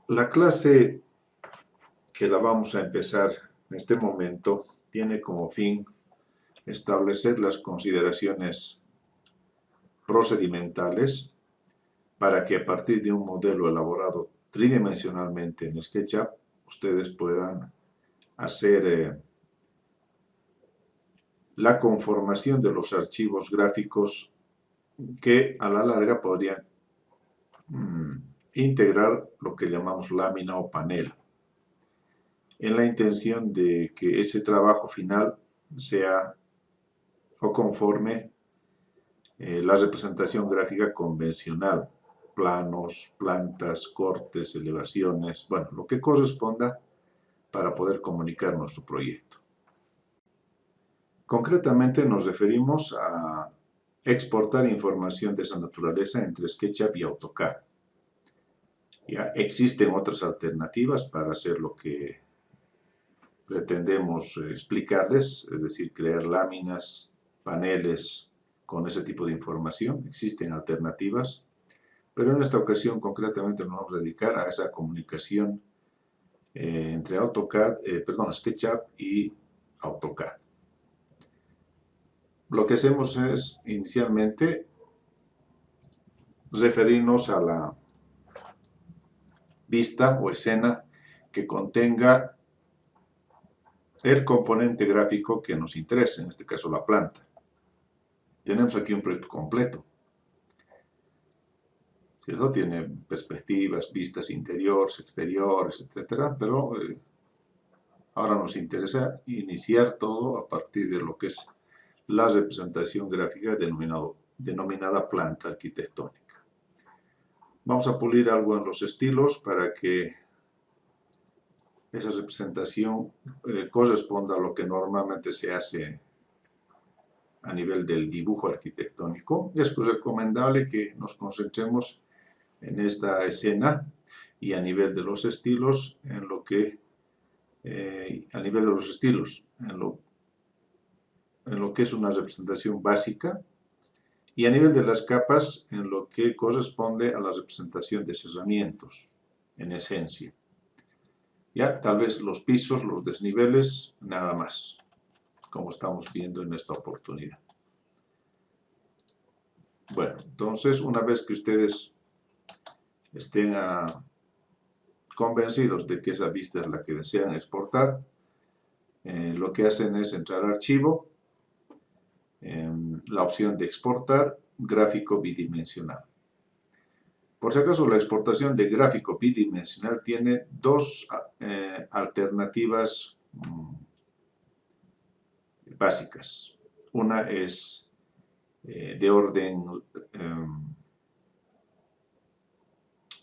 La clase que la vamos a empezar en este momento tiene como fin establecer las consideraciones procedimentales para que a partir de un modelo elaborado tridimensionalmente en SketchUp ustedes puedan hacer la conformación de los archivos gráficos que a la larga podrían integrar lo que llamamos lámina o panel, en la intención de que ese trabajo final sea o conforme la representación gráfica convencional, planos, plantas, cortes, elevaciones, bueno, lo que corresponda para poder comunicar nuestro proyecto. Concretamente nos referimos a exportar información de esa naturaleza entre SketchUp y AutoCAD. Ya existen otras alternativas para hacer lo que pretendemos explicarles, es decir, crear láminas, paneles con ese tipo de información. Existen alternativas, pero en esta ocasión concretamente nos vamos a dedicar a esa comunicación entre SketchUp y AutoCAD. Lo que hacemos es inicialmente referirnos a la vista o escena que contenga el componente gráfico que nos interesa, en este caso la planta. Tenemos aquí un proyecto completo, ¿cierto? Tiene perspectivas, vistas interiores, exteriores, etc. Pero ahora nos interesa iniciar todo a partir de lo que es la representación gráfica denominada planta arquitectónica. Vamos a pulir algo en los estilos para que esa representación corresponda a lo que normalmente se hace a nivel del dibujo arquitectónico. Es recomendable que nos concentremos en esta escena y a nivel de los estilos, en lo que es una representación básica, y a nivel de las capas, en lo que corresponde a la representación de cerramientos, en esencia. Ya, tal vez los pisos, los desniveles, nada más, como estamos viendo en esta oportunidad. Bueno, entonces, una vez que ustedes estén convencidos de que esa vista es la que desean exportar, lo que hacen es entrar a Archivo, la opción de exportar gráfico bidimensional. Por si acaso, la exportación de gráfico bidimensional tiene dos alternativas básicas. Una es de orden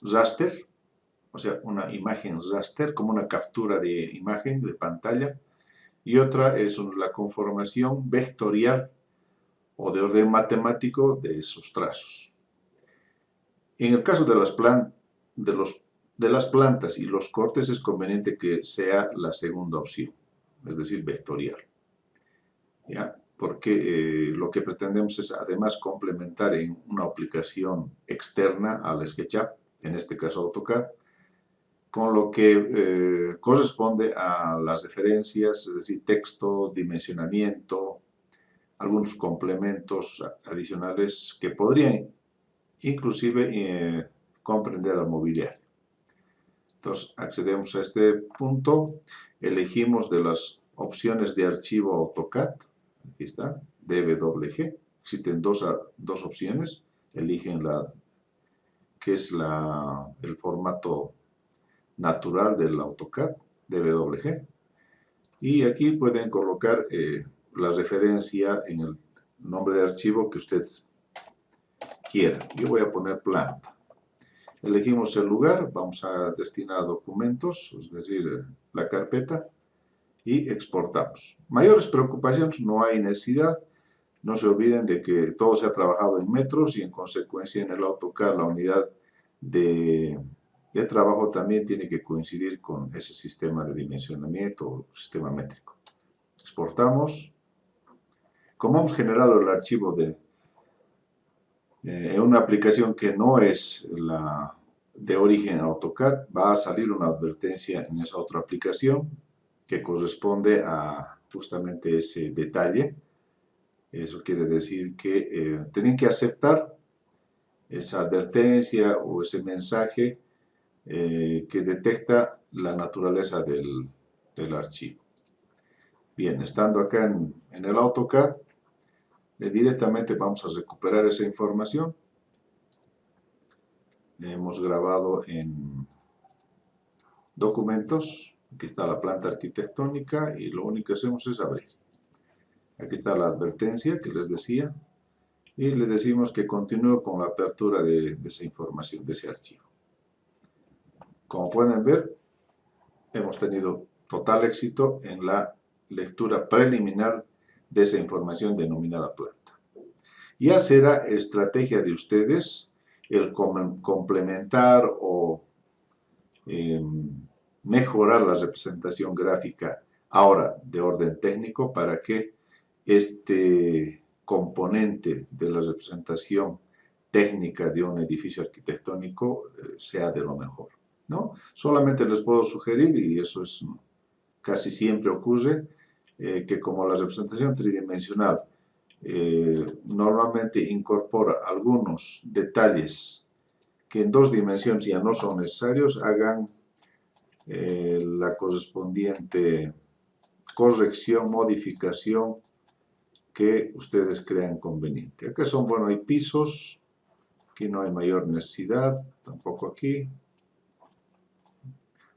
raster, o sea, una imagen raster, como una captura de imagen de pantalla, y otra es la conformación vectorial o de orden matemático de esos trazos. En el caso de las plantas y los cortes es conveniente que sea la segunda opción, es decir, vectorial. ¿Ya? Porque lo que pretendemos es además complementar en una aplicación externa al SketchUp, en este caso AutoCAD, con lo que corresponde a las referencias, es decir, texto, dimensionamiento, algunos complementos adicionales que podrían inclusive comprender al mobiliario. Entonces accedemos a este punto, elegimos de las opciones de archivo AutoCAD, aquí está, DWG, existen dos opciones, eligen que es el formato natural del AutoCAD, DWG, y aquí pueden colocar la referencia en el nombre de archivo que ustedes quieran. Yo voy a poner planta. Elegimos el lugar, vamos a destinar a documentos, es decir, la carpeta, y exportamos. Mayores preocupaciones no hay necesidad. No se olviden de que todo se ha trabajado en metros y en consecuencia en el AutoCAD la unidad de trabajo también tiene que coincidir con ese sistema de dimensionamiento o sistema métrico. Exportamos. Como hemos generado el archivo en una aplicación que no es de origen AutoCAD, va a salir una advertencia en esa otra aplicación que corresponde a justamente ese detalle. Eso quiere decir que tienen que aceptar esa advertencia o ese mensaje que detecta la naturaleza del archivo. Bien, estando acá en el AutoCAD, directamente vamos a recuperar esa información. Hemos grabado en documentos. Aquí está la planta arquitectónica y lo único que hacemos es abrir. Aquí está la advertencia que les decía y le decimos que continúe con la apertura de esa información, de ese archivo. Como pueden ver, hemos tenido total éxito en la lectura preliminar de esa información denominada planta. Ya será estrategia de ustedes el complementar o mejorar la representación gráfica ahora de orden técnico para que este componente de la representación técnica de un edificio arquitectónico sea de lo mejor, ¿no? Solamente les puedo sugerir, y eso es casi siempre ocurre, que como la representación tridimensional normalmente incorpora algunos detalles que en dos dimensiones ya no son necesarios, hagan la correspondiente corrección, modificación que ustedes crean conveniente. Acá son, bueno, hay pisos, aquí no hay mayor necesidad, tampoco aquí.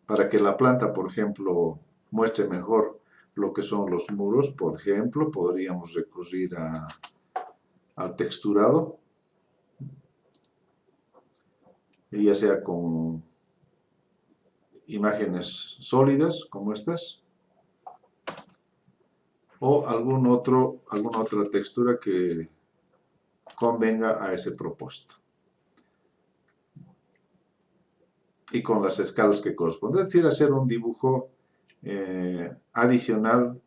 Para que la planta, por ejemplo, muestre mejor lo que son los muros, por ejemplo, podríamos recurrir al texturado, ya sea con imágenes sólidas como estas, o alguna otra textura que convenga a ese propósito. Y con las escalas que corresponden, es decir, hacer un dibujo adicional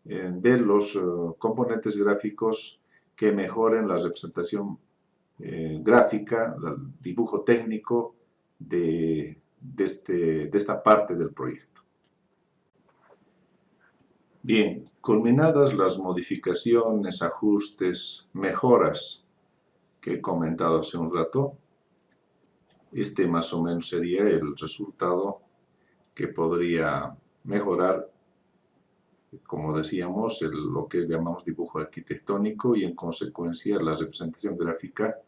de los componentes gráficos que mejoren la representación gráfica, el dibujo técnico de esta parte del proyecto. Bien, culminadas las modificaciones, ajustes, mejoras que he comentado hace un rato, este más o menos sería el resultado que podría mejorar, como decíamos, lo que llamamos dibujo arquitectónico y en consecuencia la representación gráfica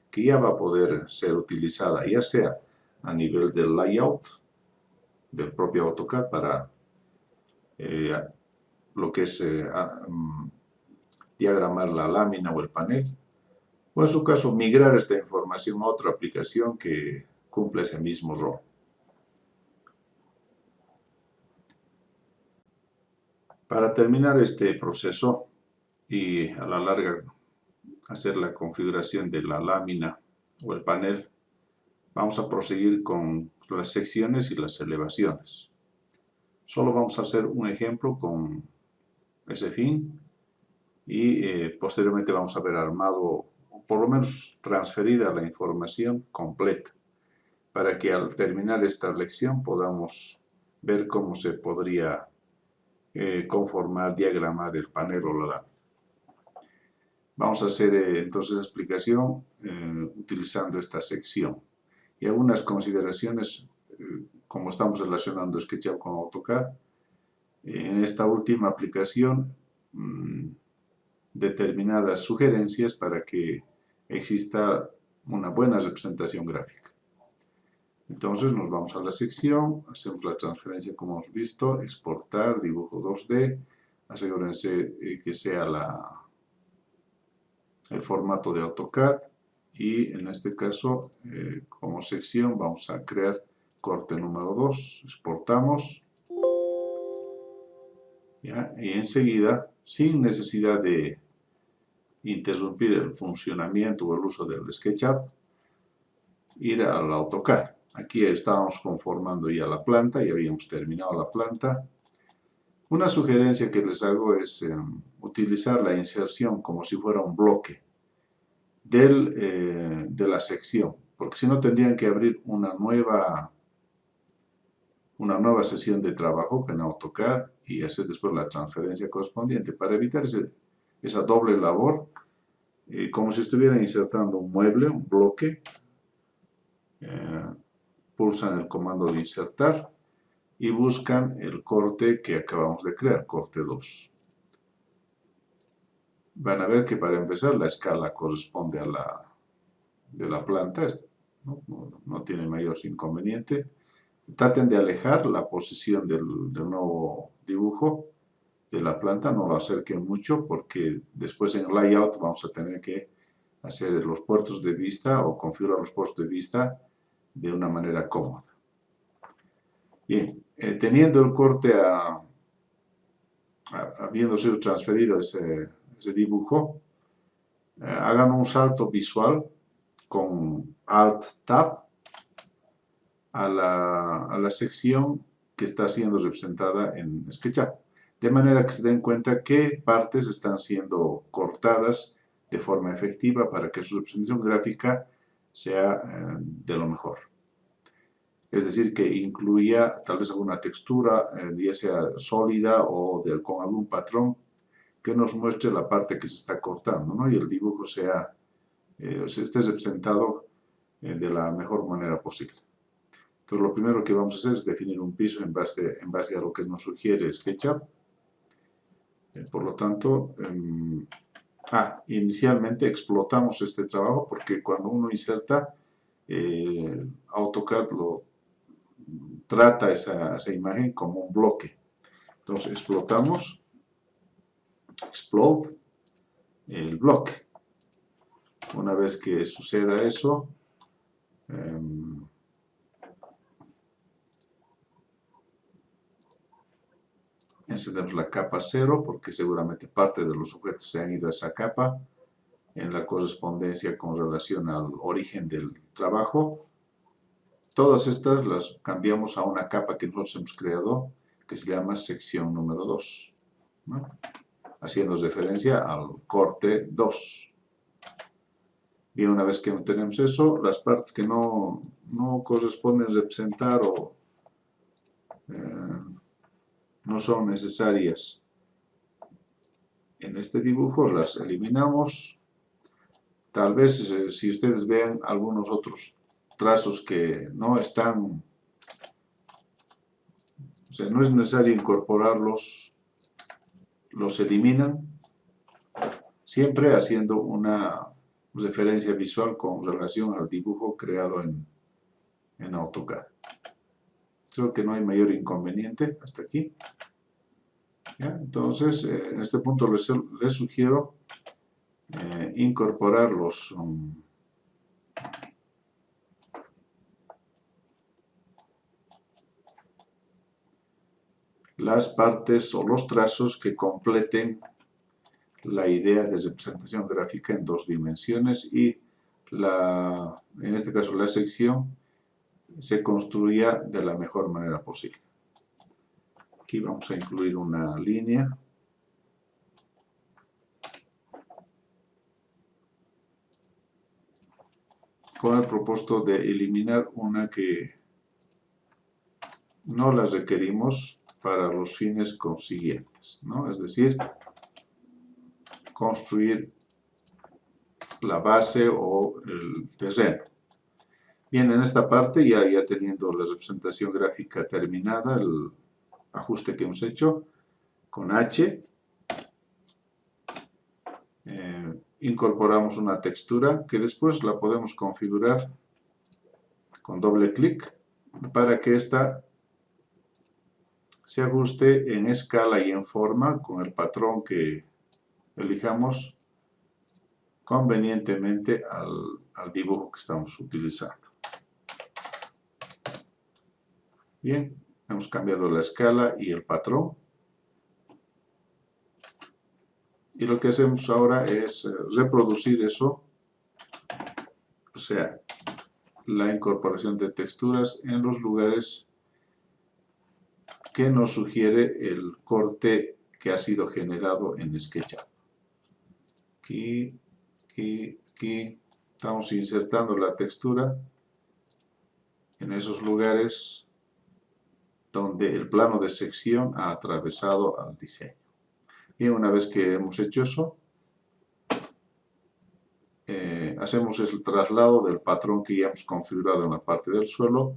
que ya va a poder ser utilizada, ya sea a nivel del layout del propio AutoCAD para lo que es diagramar la lámina o el panel, o en su caso migrar esta información a otra aplicación que cumple ese mismo rol. Para terminar este proceso y a la larga hacer la configuración de la lámina o el panel, vamos a proseguir con las secciones y las elevaciones. Solo vamos a hacer un ejemplo con ese fin y posteriormente vamos a ver armado, o por lo menos transferida la información completa, para que al terminar esta lección podamos ver cómo se podría conformar, diagramar el panel o la lámina. Vamos a hacer entonces la explicación utilizando esta sección y algunas consideraciones como estamos relacionando SketchUp con AutoCAD. En esta última aplicación determinadas sugerencias para que exista una buena representación gráfica. Entonces nos vamos a la sección, hacemos la transferencia como hemos visto, exportar, dibujo 2D, asegúrense que sea el formato de AutoCAD y en este caso como sección vamos a crear corte número 2, exportamos ¿ya? Y enseguida, sin necesidad de interrumpir el funcionamiento o el uso del SketchUp, ir al AutoCAD. Aquí estábamos conformando ya la planta, ya habíamos terminado la planta. Una sugerencia que les hago es utilizar la inserción como si fuera un bloque de la sección. porque si no tendrían que abrir una nueva sesión de trabajo en AutoCAD y hacer después la transferencia correspondiente para evitar esa doble labor, como si estuvieran insertando un mueble, un bloque. Pulsan el comando de insertar y buscan el corte que acabamos de crear, corte 2. Van a ver que para empezar la escala corresponde a de la planta, no tiene mayor inconveniente. Traten de alejar la posición del nuevo dibujo de la planta, no lo acerquen mucho porque después en el layout vamos a tener que hacer los puertos de vista o configurar los puertos de vista de una manera cómoda. Bien, teniendo el corte habiendo sido transferido ese dibujo, hagan un salto visual con Alt-Tab a la sección que está siendo representada en SketchUp, de manera que se den cuenta qué partes están siendo cortadas de forma efectiva para que su representación gráfica sea de lo mejor. Es decir, que incluya tal vez alguna textura, ya sea sólida o con algún patrón que nos muestre la parte que se está cortando, ¿no? Y el dibujo esté representado de la mejor manera posible. Entonces, lo primero que vamos a hacer es definir un piso en base a lo que nos sugiere SketchUp. Por lo tanto, inicialmente explotamos este trabajo porque cuando uno inserta, AutoCAD trata esa imagen como un bloque. Entonces explotamos, explode el bloque. Una vez que suceda eso, encendemos la capa 0 porque seguramente parte de los objetos se han ido a esa capa en la correspondencia con relación al origen del trabajo. Todas estas las cambiamos a una capa que nosotros hemos creado que se llama sección número 2, ¿no? Haciendo referencia al corte 2. Bien, una vez que tenemos eso, las partes que no corresponden representar o no son necesarias en este dibujo, las eliminamos. Tal vez si ustedes vean algunos otros trazos que no están, o sea, no es necesario incorporarlos, los eliminan, siempre haciendo una referencia visual con relación al dibujo creado en AutoCAD. Creo que no hay mayor inconveniente hasta aquí. ¿Ya? Entonces, en este punto les sugiero incorporar las partes o los trazos que completen la idea de representación gráfica en 2 dimensiones y en este caso la sección se construya de la mejor manera posible. Aquí vamos a incluir una línea. Con el propósito de eliminar una que no la requerimos para los fines consiguientes, ¿no? Es decir, construir la base o el terreno. Bien, en esta parte ya teniendo la representación gráfica terminada, el ajuste que hemos hecho, con H, incorporamos una textura que después la podemos configurar con doble clic para que ésta se ajuste en escala y en forma con el patrón que elijamos convenientemente al dibujo que estamos utilizando. Bien, hemos cambiado la escala y el patrón. Y lo que hacemos ahora es reproducir eso, o sea, la incorporación de texturas en los lugares que nos sugiere el corte que ha sido generado en SketchUp. Aquí estamos insertando la textura en esos lugares donde el plano de sección ha atravesado al diseño. Y una vez que hemos hecho eso, hacemos el traslado del patrón que ya hemos configurado en la parte del suelo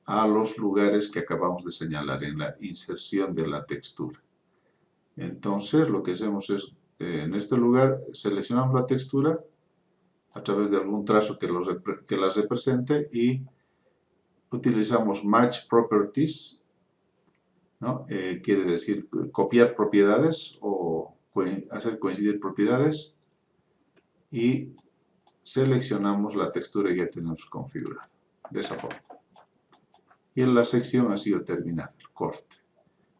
a los lugares que acabamos de señalar en la inserción de la textura. Entonces lo que hacemos es, en este lugar seleccionamos la textura a través de algún trazo que las represente y utilizamos Match Properties, ¿no? Quiere decir copiar propiedades o hacer coincidir propiedades, y seleccionamos la textura que ya tenemos configurada, de esa forma. Y en la sección ha sido terminada, el corte.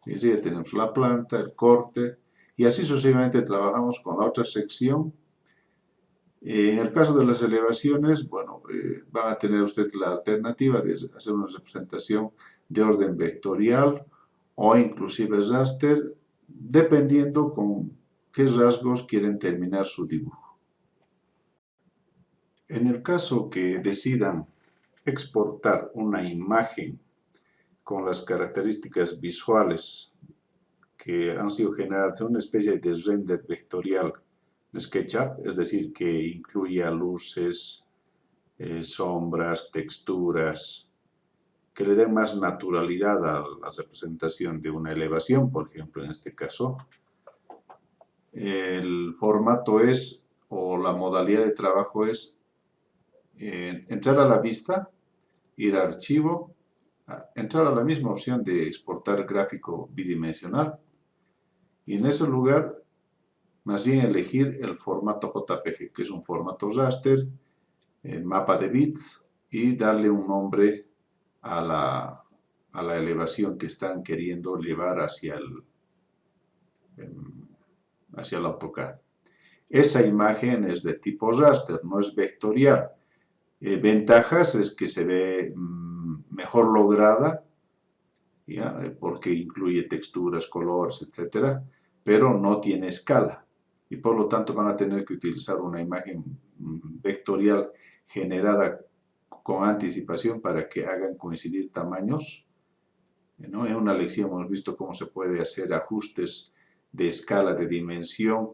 Y así ya tenemos la planta, el corte, y así sucesivamente trabajamos con la otra sección. En el caso de las elevaciones, bueno, van a tener ustedes la alternativa de hacer una representación de orden vectorial o inclusive raster, dependiendo con qué rasgos quieren terminar su dibujo. En el caso que decidan exportar una imagen con las características visuales que han sido generadas en una especie de render vectorial en SketchUp, es decir, que incluya luces, sombras, texturas, que le den más naturalidad a la representación de una elevación, por ejemplo, en este caso. El formato es, o la modalidad de trabajo es, entrar a la vista, ir a archivo, entrar a la misma opción de exportar gráfico bidimensional, y en ese lugar más bien elegir el formato JPG, que es un formato raster, el mapa de bits, y darle un nombre a la elevación que están queriendo llevar hacia el AutoCAD. Esa imagen es de tipo raster, no es vectorial. Ventajas es que se ve mejor lograda, ¿ya? Porque incluye texturas, colores, etc., pero no tiene escala, y por lo tanto van a tener que utilizar una imagen vectorial generada con anticipación para que hagan coincidir tamaños, ¿no? En una lección hemos visto cómo se puede hacer ajustes de escala, de dimensión,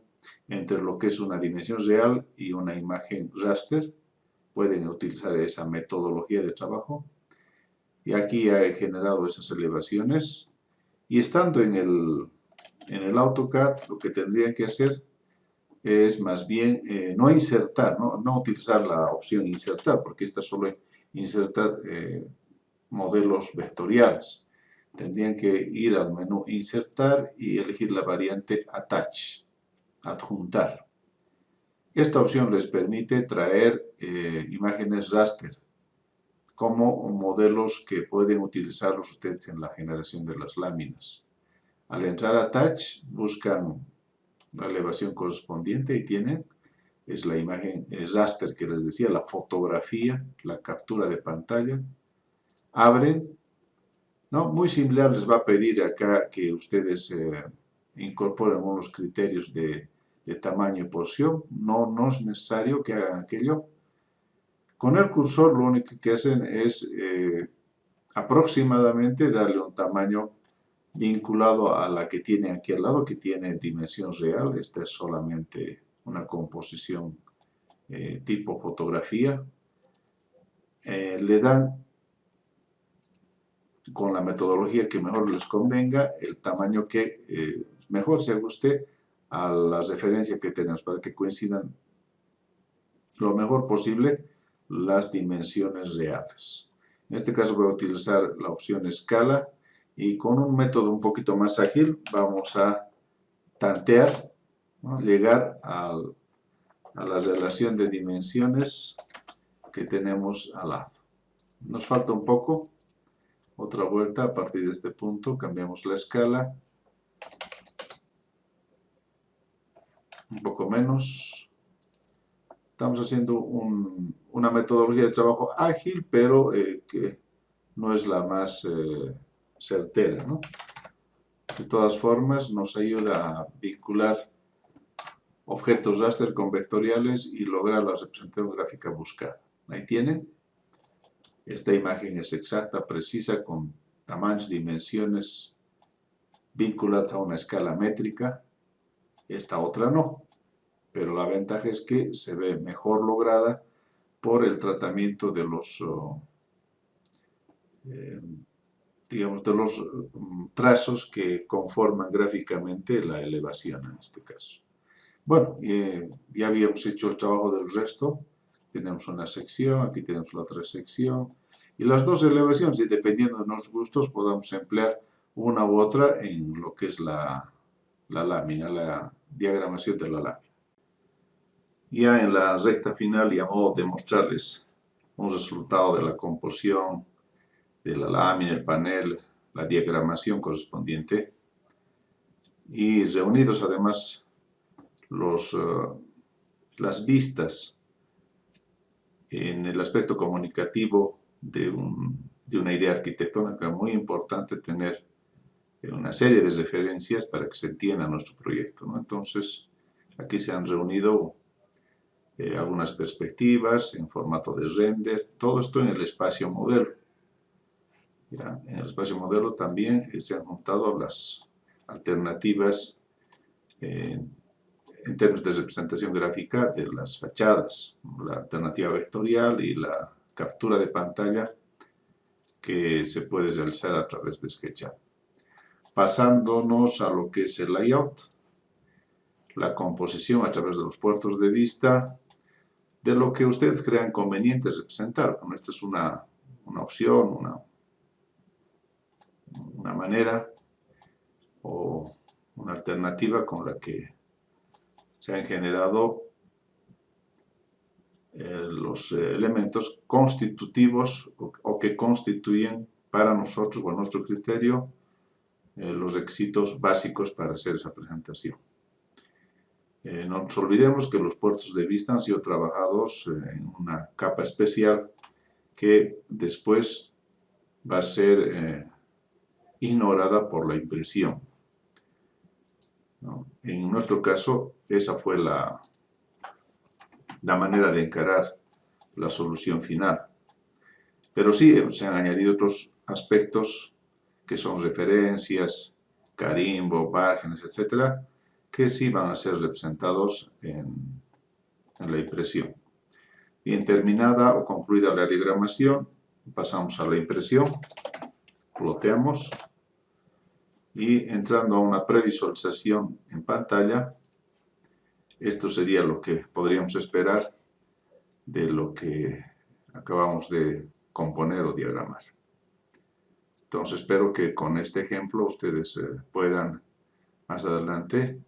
entre lo que es una dimensión real y una imagen raster. Pueden utilizar esa metodología de trabajo. Y aquí ya he generado esas elevaciones. Y estando en el AutoCAD, lo que tendrían que hacer es más bien no insertar, no utilizar la opción insertar, porque esta solo inserta modelos vectoriales. Tendrían que ir al menú insertar y elegir la variante attach, adjuntar. Esta opción les permite traer imágenes raster como modelos que pueden utilizarlos ustedes en la generación de las láminas. Al entrar a Attach, buscan la elevación correspondiente y tienen, es la imagen raster que les decía, la fotografía, la captura de pantalla. Abren, ¿no? Muy similar, les va a pedir acá que ustedes incorporen unos criterios de tamaño y posición. No es necesario que hagan aquello. Con el cursor lo único que hacen es aproximadamente darle un tamaño vinculado a la que tiene aquí al lado, que tiene dimensión real. Esta es solamente una composición tipo fotografía. Le dan, con la metodología que mejor les convenga, el tamaño que mejor se ajuste a la referencia que tenemos, para que coincidan lo mejor posible las dimensiones reales. En este caso voy a utilizar la opción escala, y con un método un poquito más ágil vamos a tantear, ¿no? Llegar a la relación de dimensiones que tenemos al lado. Nos falta un poco, otra vuelta a partir de este punto, cambiamos la escala, un poco menos. Estamos haciendo una metodología de trabajo ágil, pero que no es la más certera, ¿no? De todas formas, nos ayuda a vincular objetos raster con vectoriales y lograr la representación gráfica buscada. Ahí tienen. esta imagen es exacta, precisa, con tamaños, dimensiones vinculadas a una escala métrica. Esta otra no, pero la ventaja es que se ve mejor lograda por el tratamiento de los, digamos, de los trazos que conforman gráficamente la elevación en este caso. Bueno, ya habíamos hecho el trabajo del resto. Tenemos una sección, aquí tenemos la otra sección. Y las dos elevaciones, y dependiendo de nuestros gustos, podamos emplear una u otra en lo que es la lámina, la diagramación de la lámina. Ya en la recta final, y a modo de mostrarles un resultado de la composición de la lámina, el panel, la diagramación correspondiente, y reunidos además las vistas en el aspecto comunicativo de una idea arquitectónica. Muy importante tener una serie de referencias para que se entienda nuestro proyecto, ¿no? Entonces, aquí se han reunido algunas perspectivas en formato de render, todo esto en el espacio modelo. ¿Ya? En el espacio modelo también se han juntado las alternativas en términos de representación gráfica de las fachadas, la alternativa vectorial y la captura de pantalla que se puede realizar a través de SketchUp. Pasándonos a lo que es el layout, la composición a través de los puertos de vista, de lo que ustedes crean conveniente representar. Bueno, esta es una opción, una manera o una alternativa con la que se han generado los elementos constitutivos o que constituyen para nosotros o a nuestro criterio los requisitos básicos para hacer esa presentación. No nos olvidemos que los puertos de vista han sido trabajados en una capa especial que después va a ser ignorada por la impresión, ¿no? En nuestro caso, esa fue la manera de encarar la solución final. Pero sí, se han añadido otros aspectos que son referencias, carimbo, márgenes, etcétera, que sí van a ser representados en la impresión. Bien terminada o concluida la diagramación, pasamos a la impresión, ploteamos y entrando a una previsualización en pantalla, esto sería lo que podríamos esperar de lo que acabamos de componer o diagramar. Entonces espero que con este ejemplo ustedes puedan más adelante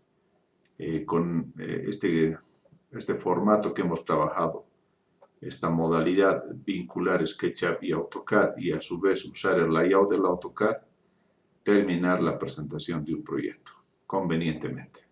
con este formato que hemos trabajado, esta modalidad vincular SketchUp y AutoCAD y a su vez usar el layout del AutoCAD, terminar la presentación de un proyecto convenientemente.